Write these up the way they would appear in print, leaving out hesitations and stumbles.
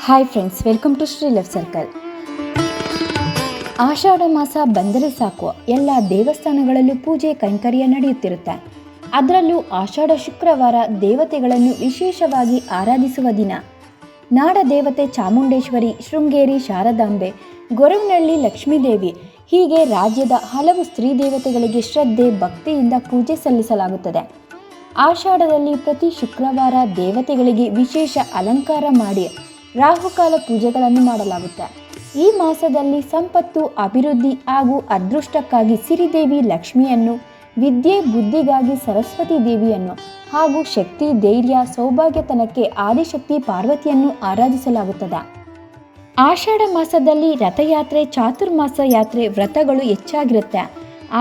Hi friends, welcome to Shri love circle. ಆಷಾಢ ಮಾಸ ಬಂದರೆ ಸಾಕು, ಎಲ್ಲ ದೇವಸ್ಥಾನಗಳಲ್ಲೂ ಪೂಜೆ ಕೈಂಕರ್ಯ ನಡೆಯುತ್ತಿರುತ್ತೆ. ಅದರಲ್ಲೂ ಆಷಾಢ ಶುಕ್ರವಾರ ದೇವತೆಗಳನ್ನು ವಿಶೇಷವಾಗಿ ಆರಾಧಿಸುವ ದಿನ. ನಾಡ ದೇವತೆ ಚಾಮುಂಡೇಶ್ವರಿ, ಶೃಂಗೇರಿ ಶಾರದಾಂಬೆ, ಗೊರವನಹಳ್ಳಿ ಲಕ್ಷ್ಮೀದೇವಿ ಹೀಗೆ ರಾಜ್ಯದ ಹಲವು ಸ್ತ್ರೀ ದೇವತೆಗಳಿಗೆ ಶ್ರದ್ಧೆ ಭಕ್ತಿಯಿಂದ ಪೂಜೆ ಸಲ್ಲಿಸಲಾಗುತ್ತದೆ. ಆಷಾಢದಲ್ಲಿ ಪ್ರತಿ ಶುಕ್ರವಾರ ದೇವತೆಗಳಿಗೆ ವಿಶೇಷ ಅಲಂಕಾರ ಮಾಡಿ ರಾಹುಕಾಲ ಪೂಜೆಗಳನ್ನು ಮಾಡಲಾಗುತ್ತೆ. ಈ ಮಾಸದಲ್ಲಿ ಸಂಪತ್ತು, ಅಭಿವೃದ್ಧಿ ಹಾಗೂ ಅದೃಷ್ಟಕ್ಕಾಗಿ ಸಿರಿದೇವಿ ಲಕ್ಷ್ಮಿಯನ್ನು, ವಿದ್ಯೆ ಬುದ್ಧಿಗಾಗಿ ಸರಸ್ವತಿ ದೇವಿಯನ್ನು ಹಾಗೂ ಶಕ್ತಿ, ಧೈರ್ಯ, ಸೌಭಾಗ್ಯತನಕ್ಕೆ ಆದಿಶಕ್ತಿ ಪಾರ್ವತಿಯನ್ನು ಆರಾಧಿಸಲಾಗುತ್ತದೆ. ಆಷಾಢ ಮಾಸದಲ್ಲಿ ರಥಯಾತ್ರೆ, ಚಾತುರ್ಮಾಸ ಯಾತ್ರೆ, ವ್ರತಗಳು ಹೆಚ್ಚಾಗಿರುತ್ತೆ.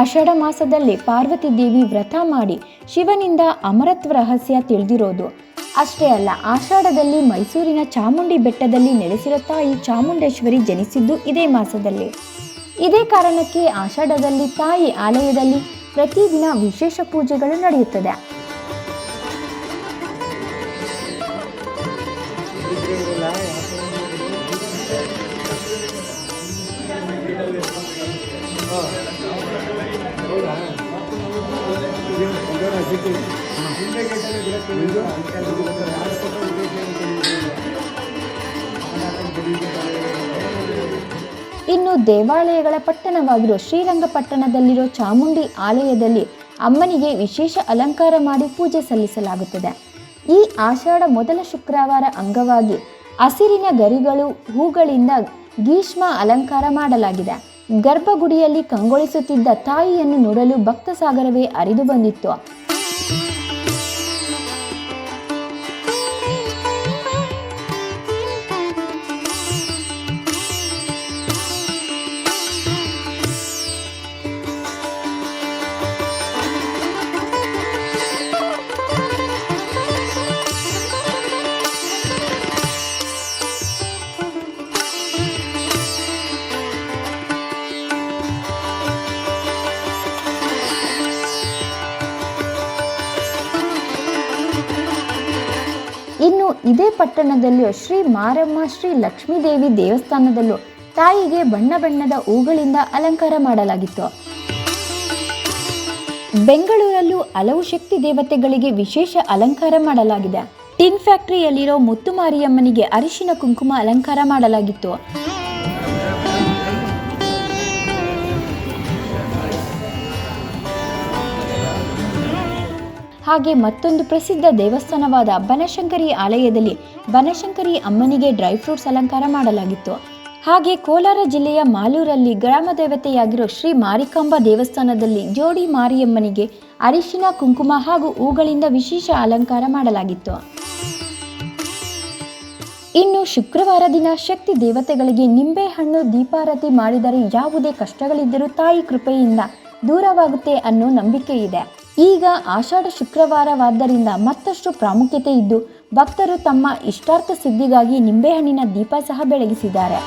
ಆಷಾಢ ಮಾಸದಲ್ಲಿ ಪಾರ್ವತಿ ದೇವಿ ವ್ರತ ಮಾಡಿ ಶಿವನಿಂದ ಅಮರತ್ವ ರಹಸ್ಯ ತಿಳಿದಿರೋದು ಅಷ್ಟೇ ಅಲ್ಲ, ಆಷಾಢದಲ್ಲಿ ಮೈಸೂರಿನ ಚಾಮುಂಡಿ ಬೆಟ್ಟದಲ್ಲಿ ನೆಲೆಸಿರೋ ತಾಯಿ ಚಾಮುಂಡೇಶ್ವರಿ ಜನಿಸಿದ್ದು ಇದೇ ಮಾಸದಲ್ಲಿ. ಇದೇ ಕಾರಣಕ್ಕೆ ಆಷಾಢದಲ್ಲಿ ತಾಯಿ ಆಲಯದಲ್ಲಿ ಪ್ರತಿದಿನ ವಿಶೇಷ ಪೂಜೆಗಳು ನಡೆಯುತ್ತದೆ. ಇನ್ನು ದೇವಾಲಯಗಳ ಪಟ್ಟಣವಾಗಿರೋ ಶ್ರೀರಂಗಪಟ್ಟಣದಲ್ಲಿರೋ ಚಾಮುಂಡಿ ಆಲಯದಲ್ಲಿ ಅಮ್ಮನಿಗೆ ವಿಶೇಷ ಅಲಂಕಾರ ಮಾಡಿ ಪೂಜೆ ಸಲ್ಲಿಸಲಾಗುತ್ತದೆ. ಈ ಆಷಾಢ ಮೊದಲ ಶುಕ್ರವಾರ ಅಂಗವಾಗಿ ಹಸಿರಿನ ಗರಿಗಳು, ಹೂಗಳಿಂದ ಗ್ರೀಷ್ಮ ಅಲಂಕಾರ ಮಾಡಲಾಗಿದೆ. ಗರ್ಭಗುಡಿಯಲ್ಲಿ ಕಂಗೊಳಿಸುತ್ತಿದ್ದ ತಾಯಿಯನ್ನು ನೋಡಲು ಭಕ್ತ ಸಾಗರವೇ ಹರಿದು ಬಂದಿತ್ತು. ಇನ್ನು ಇದೇ ಪಟ್ಟಣದಲ್ಲಿಯೂ ಶ್ರೀ ಮಾರಮ್ಮ, ಶ್ರೀ ಲಕ್ಷ್ಮೀದೇವಿ ದೇವಸ್ಥಾನದಲ್ಲೂ ತಾಯಿಗೆ ಬಣ್ಣ ಬಣ್ಣದ ಹೂಗಳಿಂದ ಅಲಂಕಾರ ಮಾಡಲಾಗಿತ್ತು. ಬೆಂಗಳೂರಲ್ಲೂ ಹಲವು ಶಕ್ತಿ ದೇವತೆಗಳಿಗೆ ವಿಶೇಷ ಅಲಂಕಾರ ಮಾಡಲಾಗಿದೆ. ಟಿನ್ ಫ್ಯಾಕ್ಟರಿಯಲ್ಲಿರೋ ಮುತ್ತುಮಾರಿಯಮ್ಮನಿಗೆ ಅರಿಶಿನ ಕುಂಕುಮ ಅಲಂಕಾರ ಮಾಡಲಾಗಿತ್ತು. ಹಾಗೆ ಮತ್ತೊಂದು ಪ್ರಸಿದ್ಧ ದೇವಸ್ಥಾನವಾದ ಬನಶಂಕರಿ ಆಲಯದಲ್ಲಿ ಬನಶಂಕರಿ ಅಮ್ಮನಿಗೆ ಡ್ರೈ ಫ್ರೂಟ್ಸ್ ಅಲಂಕಾರ ಮಾಡಲಾಗಿತ್ತು. ಹಾಗೆ ಕೋಲಾರ ಜಿಲ್ಲೆಯ ಮಾಲೂರಲ್ಲಿ ಗ್ರಾಮ ದೇವತೆಯಾಗಿರೋ ಶ್ರೀ ಮಾರಿಕಾಂಬಾ ದೇವಸ್ಥಾನದಲ್ಲಿ ಜೋಡಿ ಮಾರಿಯಮ್ಮನಿಗೆ ಅರಿಶಿನ ಕುಂಕುಮ ಹಾಗೂ ಹೂಗಳಿಂದ ವಿಶೇಷ ಅಲಂಕಾರ ಮಾಡಲಾಗಿತ್ತು. ಇನ್ನು ಶುಕ್ರವಾರ ದಿನ ಶಕ್ತಿ ದೇವತೆಗಳಿಗೆ ನಿಂಬೆಹಣ್ಣು ದೀಪಾರತಿ ಮಾಡಿದರೆ ಯಾವುದೇ ಕಷ್ಟಗಳಿದ್ದರೂ ತಾಯಿ ಕೃಪೆಯಿಂದ ದೂರವಾಗುತ್ತೆ ಅನ್ನೋ ನಂಬಿಕೆ ಇದೆ. ಈಗ ಆಷಾಢ ಶುಕ್ರವಾರವಾದ್ದರಿಂದ ಮತ್ತಷ್ಟು ಪ್ರಾಮುಖ್ಯತೆ ಇದ್ದು ಭಕ್ತರು ತಮ್ಮ ಇಷ್ಟಾರ್ಥ ಸಿದ್ಧಿಗಾಗಿ ನಿಂಬೆಹಣ್ಣಿನ ದೀಪ ಸಹ ಬೆಳಗಿಸಿದ್ದಾರೆ.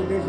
ಉದ್ದೇಶ